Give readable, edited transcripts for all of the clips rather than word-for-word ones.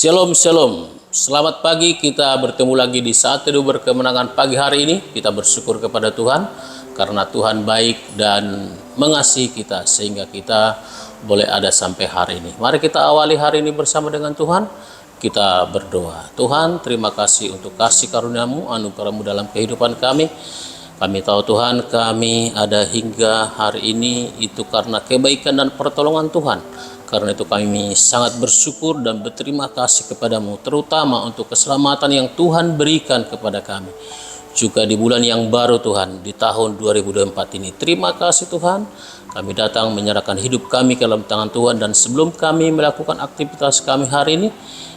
Shalom, shalom. Selamat pagi, kita bertemu lagi di saat teduh berkemenangan pagi hari ini. Kita bersyukur kepada Tuhan karena Tuhan baik dan mengasihi kita sehingga kita boleh ada sampai hari ini. Mari kita awali hari ini bersama dengan Tuhan. Kita berdoa. Tuhan, terima kasih untuk kasih karunia-Mu, anugerah-Mu dalam kehidupan kami. Kami tahu Tuhan, kami ada hingga hari ini itu karena kebaikan dan pertolongan Tuhan. Karena itu kami sangat bersyukur dan berterima kasih kepadamu, terutama untuk keselamatan yang Tuhan berikan kepada kami. Juga di bulan yang baru Tuhan, di tahun 2024 ini. Terima kasih Tuhan, kami datang menyerahkan hidup kami ke dalam tangan Tuhan. Dan sebelum kami melakukan aktivitas kami hari ini,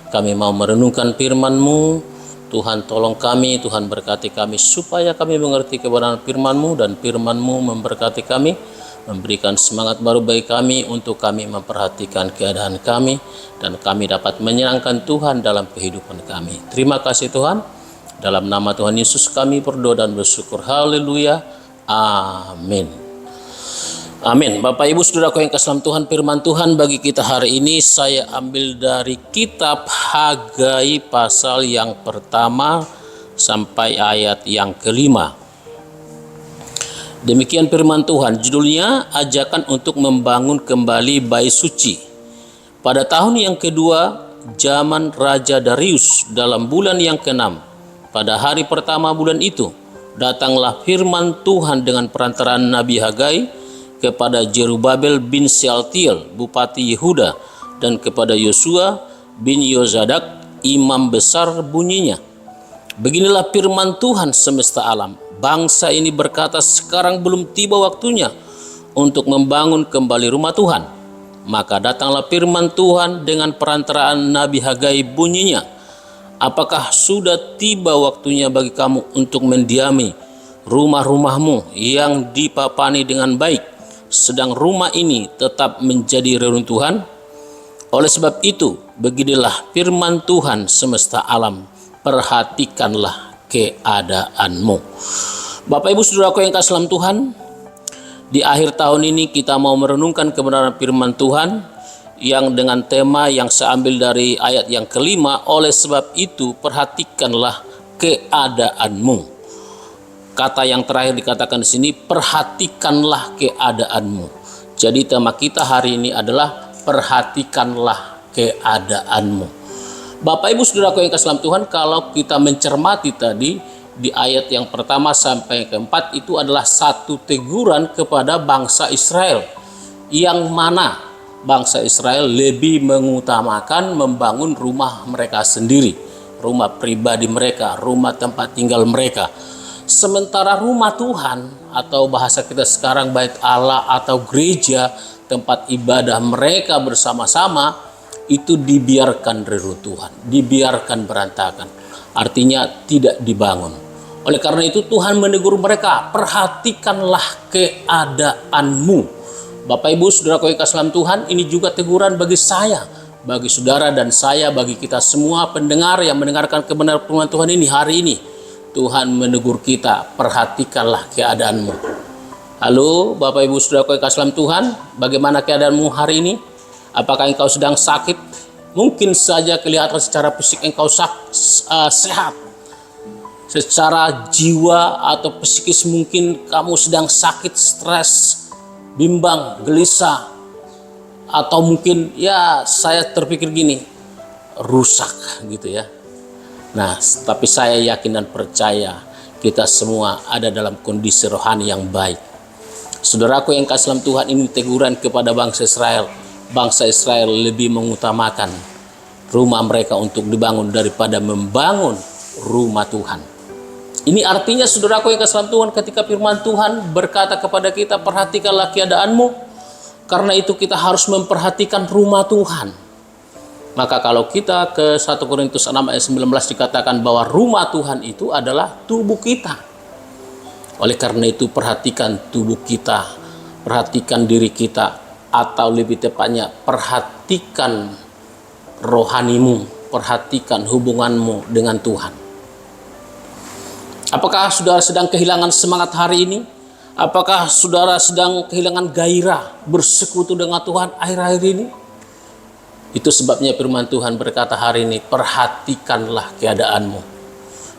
kami mau merenungkan firman-Mu. Tuhan tolong kami, Tuhan berkati kami supaya kami mengerti kebenaran firman-Mu, dan firman-Mu memberkati kami, memberikan semangat baru bagi kami untuk kami memperhatikan keadaan kami, dan kami dapat menyenangkan Tuhan dalam kehidupan kami. Terima kasih Tuhan, dalam nama Tuhan Yesus kami berdoa dan bersyukur. Haleluya, amin. Amin. Bapak Ibu Saudaraku yang kasih dalam Tuhan, firman Tuhan bagi kita hari ini saya ambil dari kitab Hagai pasal yang pertama sampai ayat yang kelima. Demikian firman Tuhan, judulnya ajakan untuk membangun kembali bait suci. Pada tahun yang kedua zaman Raja Darius, dalam bulan yang ke-6, pada hari pertama bulan itu, datanglah firman Tuhan dengan perantaraan Nabi Hagai kepada Jerubabel bin Shealtiel, bupati Yehuda, dan kepada Yosua bin Yozadak, imam besar, bunyinya. Beginilah firman Tuhan semesta alam. Bangsa ini berkata, sekarang belum tiba waktunya untuk membangun kembali rumah Tuhan. Maka datanglah firman Tuhan dengan perantaraan Nabi Hagai, bunyinya, apakah sudah tiba waktunya bagi kamu untuk mendiami rumah-rumahmu yang dipapani dengan baik, sedang rumah ini tetap menjadi reruntuhan? Oleh sebab itu, beginilah firman Tuhan semesta alam, perhatikanlah keadaanmu. Bapak Ibu Saudaraku yang kasih dalam Tuhan, di akhir tahun ini kita mau merenungkan kebenaran firman Tuhan yang dengan tema yang saya ambil dari ayat yang kelima. Oleh sebab itu perhatikanlah keadaanmu. Kata yang terakhir dikatakan di sini, perhatikanlah keadaanmu. Jadi tema kita hari ini adalah perhatikanlah keadaanmu. Bapak Ibu Saudaraku yang kasih dalam Tuhan, kalau kita mencermati tadi di ayat yang pertama sampai keempat, itu adalah satu teguran kepada bangsa Israel, yang mana bangsa Israel lebih mengutamakan membangun rumah mereka sendiri, rumah pribadi mereka, rumah tempat tinggal mereka. Sementara rumah Tuhan, atau bahasa kita sekarang bait Allah atau gereja, tempat ibadah mereka bersama-sama, itu dibiarkan reruntuhan, dibiarkan berantakan, artinya tidak dibangun. Oleh karena itu Tuhan menegur mereka, perhatikanlah keadaanmu. Bapak Ibu Saudaraku yang kasih dalam Tuhan, ini juga teguran bagi saya, bagi saudara dan saya, bagi kita semua pendengar yang mendengarkan kebenaran firman Tuhan ini hari ini. Tuhan menegur kita, perhatikanlah keadaanmu. Halo Bapak Ibu Saudaraku yang kasih dalam Tuhan, bagaimana keadaanmu hari ini? Apakah engkau sedang sakit? Mungkin saja kelihatan secara fisik engkau sehat. Secara jiwa atau psikis mungkin kamu sedang sakit, stres, bimbang, gelisah. Atau mungkin ya saya terpikir gini, rusak gitu ya. Nah, tapi saya yakin dan percaya kita semua ada dalam kondisi rohani yang baik. Saudaraku yang kasih dalam Tuhan, ini teguran kepada bangsa Israel. Bangsa Israel lebih mengutamakan rumah mereka untuk dibangun daripada membangun rumah Tuhan. Ini artinya saudaraku yang kasih dalam Tuhan, ketika firman Tuhan berkata kepada kita, perhatikanlah keadaanmu, karena itu kita harus memperhatikan rumah Tuhan. Maka kalau kita ke 1 Korintus 6 ayat 19 dikatakan bahwa rumah Tuhan itu adalah tubuh kita. Oleh karena itu perhatikan tubuh kita, perhatikan diri kita, atau lebih tepatnya perhatikan rohanimu, perhatikan hubunganmu dengan Tuhan. Apakah saudara sedang kehilangan semangat hari ini? Apakah saudara sedang kehilangan gairah bersekutu dengan Tuhan akhir-akhir ini? Itu sebabnya firman Tuhan berkata hari ini, perhatikanlah keadaanmu.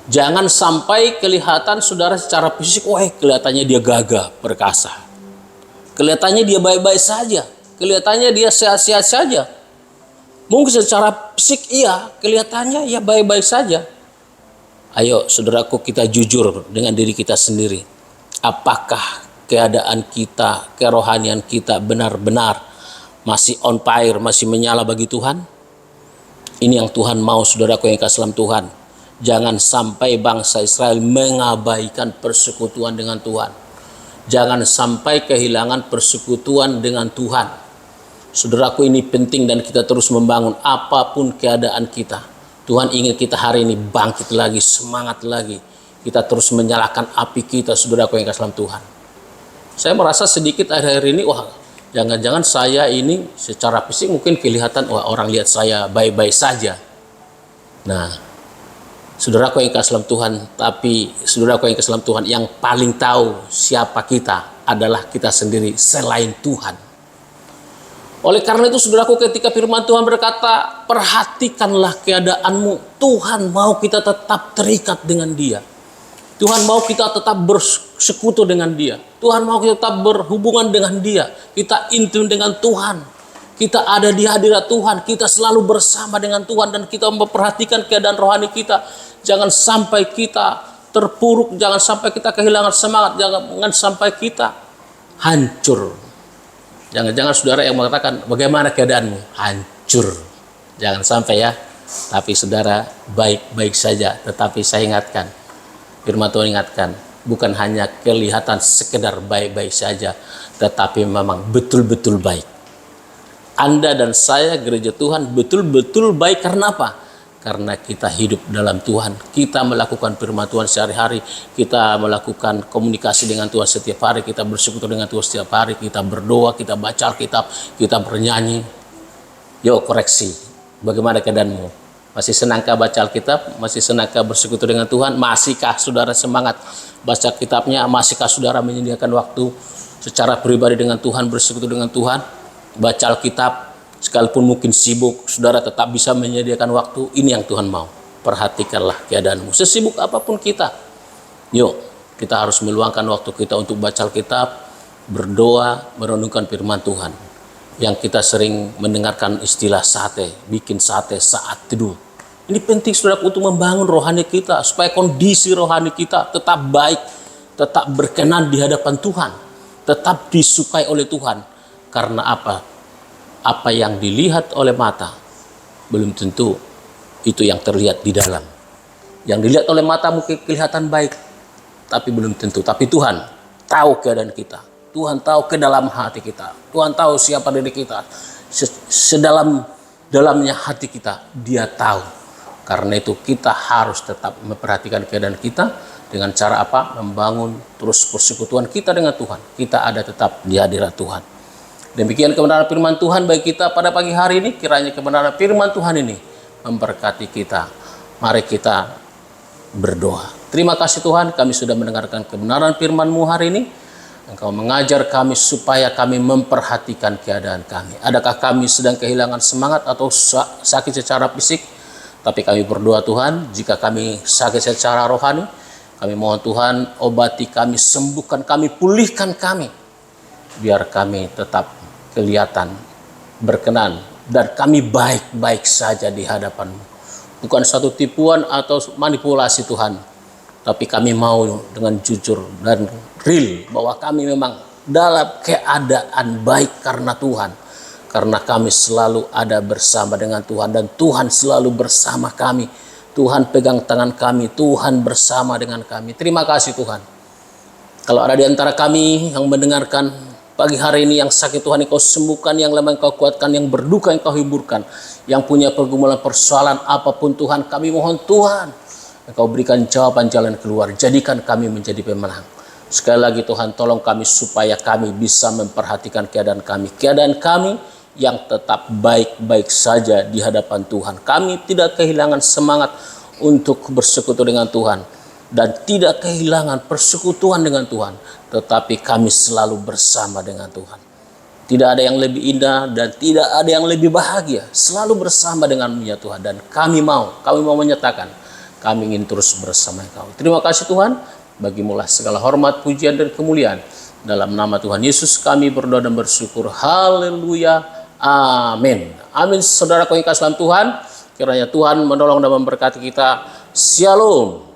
Jangan sampai kelihatan saudara secara fisik, wah kelihatannya dia gagah, perkasa. Kelihatannya dia baik-baik saja. Kelihatannya dia sehat-sehat saja. Mungkin secara fisik iya, kelihatannya ya baik-baik saja. Ayo saudaraku, kita jujur dengan diri kita sendiri. Apakah keadaan kita, kerohanian kita benar-benar masih on fire, masih menyala bagi Tuhan? Ini yang Tuhan mau, saudaraku yang kasih dalam Tuhan. Jangan sampai bangsa Israel mengabaikan persekutuan dengan Tuhan. Jangan sampai kehilangan persekutuan dengan Tuhan. Saudaraku, ini penting dan kita terus membangun apapun keadaan kita. Tuhan ingin kita hari ini bangkit lagi, semangat lagi. Kita terus menyalakan api kita, saudaraku yang kasih dalam Tuhan. Saya merasa sedikit akhir-akhir ini, wah jangan-jangan saya ini secara fisik mungkin kelihatan, wah orang lihat saya baik-baik saja. Nah, saudaraku yang kasih dalam Tuhan, tapi saudaraku yang kasih dalam Tuhan, yang paling tahu siapa kita adalah kita sendiri selain Tuhan. Oleh karena itu saudaraku, ketika firman Tuhan berkata, perhatikanlah keadaanmu, Tuhan mau kita tetap terikat dengan Dia. Tuhan mau kita tetap bersekutu dengan Dia. Tuhan mau kita tetap berhubungan dengan Dia. Kita intim dengan Tuhan. Kita ada di hadirat Tuhan. Kita selalu bersama dengan Tuhan dan kita memperhatikan keadaan rohani kita. Jangan sampai kita terpuruk, jangan sampai kita kehilangan semangat, jangan sampai kita hancur. Jangan-jangan saudara yang mengatakan, bagaimana keadaanmu? Hancur. Jangan sampai ya. Tapi saudara, baik-baik saja. Tetapi saya ingatkan, firman Tuhan ingatkan, bukan hanya kelihatan sekedar baik-baik saja, tetapi memang betul-betul baik. Anda dan saya, gereja Tuhan, betul-betul baik. Karena apa? Karena kita hidup dalam Tuhan. Kita melakukan firman Tuhan sehari-hari. Kita melakukan komunikasi dengan Tuhan setiap hari. Kita bersekutu dengan Tuhan setiap hari. Kita berdoa, kita baca Alkitab, kita bernyanyi. Yuk koreksi. Bagaimana keadaanmu? Masih senangkah baca Alkitab? Masih senangkah bersekutu dengan Tuhan? Masihkah saudara semangat baca kitabnya? Masihkah saudara menyediakan waktu secara pribadi dengan Tuhan, bersekutu dengan Tuhan? Baca Alkitab, sekalipun mungkin sibuk, saudara tetap bisa menyediakan waktu. Ini yang Tuhan mau. Perhatikanlah keadaanmu. Sesibuk apapun kita, yuk kita harus meluangkan waktu kita untuk baca Alkitab, berdoa, merenungkan firman Tuhan. Yang kita sering mendengarkan istilah sate, bikin sate saat tidur. Ini penting saudara untuk membangun rohani kita, supaya kondisi rohani kita tetap baik, tetap berkenan di hadapan Tuhan, tetap disukai oleh Tuhan. Karena apa? Apa yang dilihat oleh mata belum tentu itu yang terlihat di dalam. Yang dilihat oleh mata mungkin kelihatan baik, tapi belum tentu. Tapi Tuhan tahu keadaan kita. Tuhan tahu ke dalam hati kita. Tuhan tahu siapa diri kita. Sedalam-dalamnya hati kita, Dia tahu. Karena itu kita harus tetap memperhatikan keadaan kita. Dengan cara apa? Membangun terus persekutuan kita dengan Tuhan. Kita ada tetap di hadirat Tuhan. Demikian kebenaran firman Tuhan bagi kita pada pagi hari ini. Kiranya kebenaran firman Tuhan ini memberkati kita. Mari kita berdoa. Terima kasih Tuhan, kami sudah mendengarkan kebenaran firman-Mu hari ini. Engkau mengajar kami supaya kami memperhatikan keadaan kami. Adakah kami sedang kehilangan semangat atau sakit secara fisik? Tapi kami berdoa Tuhan, jika kami sakit secara rohani, kami mohon Tuhan obati kami, sembuhkan kami, pulihkan kami. Biar kami tetap kelihatan, berkenan, dan kami baik-baik saja di hadapan-Mu. Bukan suatu tipuan atau manipulasi Tuhan, tapi kami mau dengan jujur dan real bahwa kami memang dalam keadaan baik karena Tuhan. Karena kami selalu ada bersama dengan Tuhan dan Tuhan selalu bersama kami. Tuhan pegang tangan kami, Tuhan bersama dengan kami. Terima kasih Tuhan. Kalau ada di antara kami yang mendengarkan pagi hari ini yang sakit, Tuhan Engkau sembuhkan, yang lemah Engkau kuatkan, yang berduka Engkau hiburkan, yang punya pergumulan persoalan apapun Tuhan, kami mohon Tuhan Engkau berikan jawaban jalan keluar, jadikan kami menjadi pemenang. Sekali lagi Tuhan, tolong kami supaya kami bisa memperhatikan keadaan kami yang tetap baik-baik saja di hadapan Tuhan. Kami tidak kehilangan semangat untuk bersekutu dengan Tuhan dan tidak kehilangan persekutuan dengan Tuhan, tetapi kami selalu bersama dengan Tuhan. Tidak ada yang lebih indah dan tidak ada yang lebih bahagia selalu bersama denganmu ya Tuhan. Dan kami mau menyatakan kami ingin terus bersama Engkau. Terima kasih Tuhan, bagimulah segala hormat, pujian dan kemuliaan. Dalam nama Tuhan Yesus kami berdoa dan bersyukur. Haleluya. Amin. Amin. Saudara yang kasih dalam Tuhan, kiranya Tuhan menolong dan memberkati kita. Shalom.